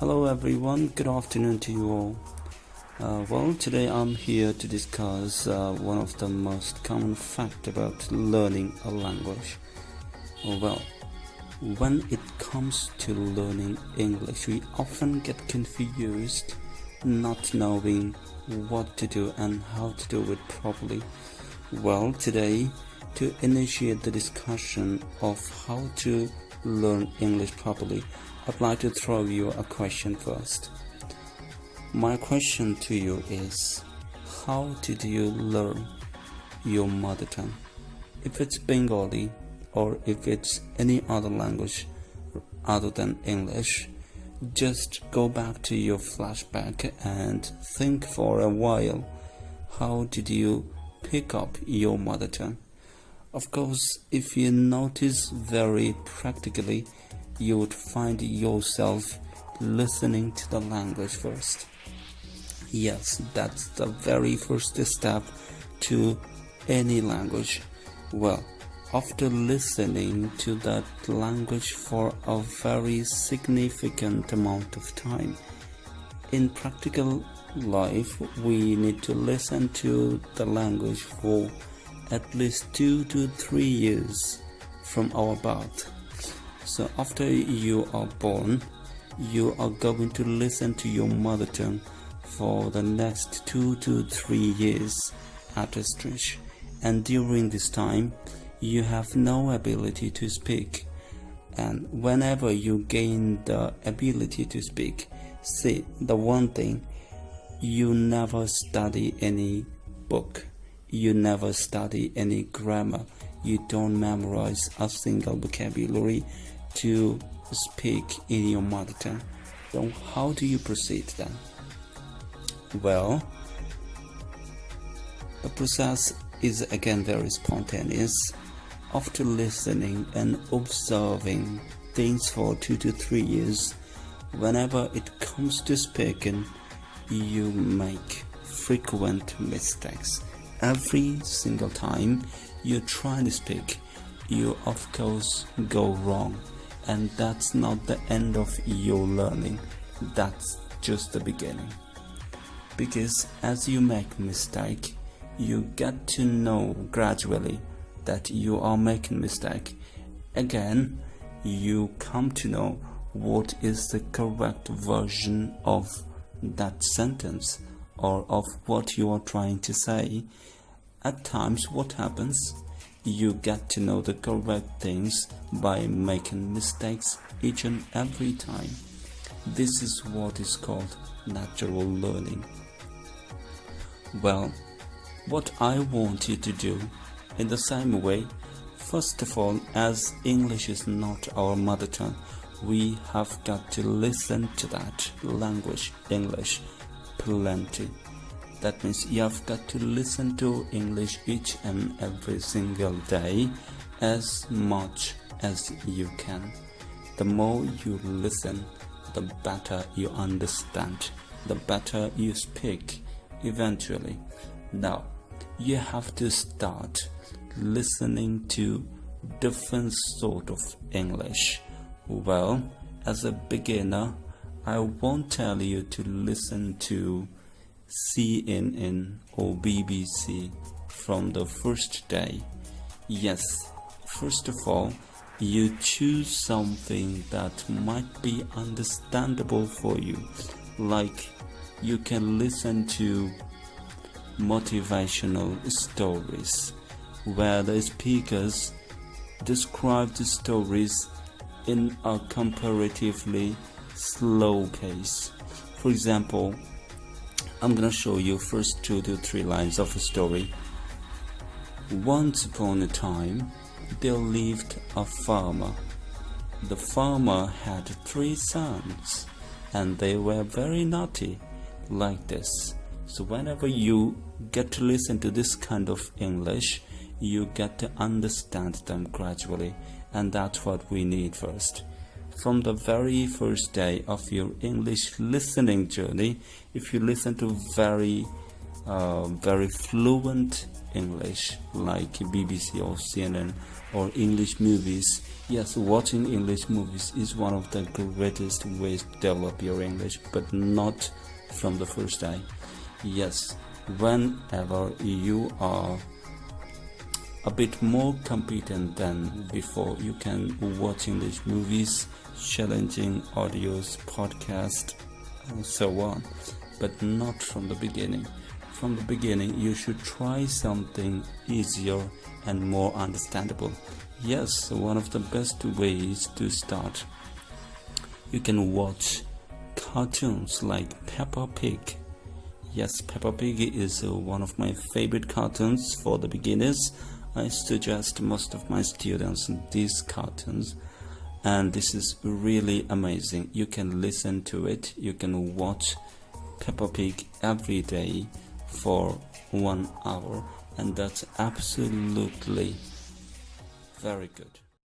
Hello everyone, good afternoon to you all. Today I'm here to discuss one of the most common fact about learning a language. When it comes to learning English, we often get confused, not knowing what to do and how to do it properly. Today, to initiate the discussion of how to learn English properly, I'd like to throw you a question first. My question to you is, how did you learn your mother tongue? If it's Bengali or if it's any other language other than English, just go back to your flashback and think for a while, how did you pick up your mother tongue? Of course, if you notice very practically, you would find yourself listening to the language first. Yes, that's the very first step to any language. After listening to that language for a very significant amount of time, in practical life, we need to listen to the language for at least 2 to 3 years from our birth. So after you are born, you are going to listen to your mother tongue for the next 2 to 3 years at a stretch. And during this time, you have no ability to speak. And whenever you gain the ability to speak, say the one thing, you never study any book. You never study any grammar. You don't memorize a single vocabulary to speak in your mother tongue. So how do you proceed then? The process is again very spontaneous. After listening and observing things for 2 to 3 years, whenever it comes to speaking, you make frequent mistakes. Every single time you try to speak, you of course go wrong. And that's not the end of your learning. That's just the beginning. Because as you make mistake, you get to know gradually that you are making mistake. Again, you come to know what is the correct version of that sentence or of what you are trying to say. At times, what happens? You get to know the correct things by making mistakes each and every time. This is what is called natural learning. What I want you to do in the same way, first of all, as English is not our mother tongue, we have got to listen to that language, English, plenty. That means you have got to listen to English each and every single day as much as you can. The more you listen, the better you understand, the better you speak eventually. Now, you have to start listening to different sort of English. As a beginner, I won't tell you to listen to CNN or BBC from the first day. Yes, first of all, you choose something that might be understandable for you. Like you can listen to motivational stories where the speakers describe the stories in a comparatively slow pace. For example, I'm gonna show you first 2 to 3 lines of a story. Once upon a time, there lived a farmer. The farmer had 3 sons, and they were very naughty, like this. So whenever you get to listen to this kind of English, you get to understand them gradually, and that's what we need first. From the very first day of your English listening journey, if you listen to very fluent English, like BBC or CNN or English movies. Yes, watching English movies is one of the greatest ways to develop your English, but not from the first day. Yes, whenever you are a bit more competent than before, you can watch English movies, challenging audios, podcast, and so on, but not from the beginning. From the beginning, you should try something easier and more understandable. Yes, one of the best ways to start. You can watch cartoons like Peppa Pig. Yes, Peppa Pig is one of my favorite cartoons for the beginners. I suggest most of my students these cartoons, and this is really amazing. You can listen to it, you can watch Peppa Pig every day for 1 hour, and that's absolutely very good.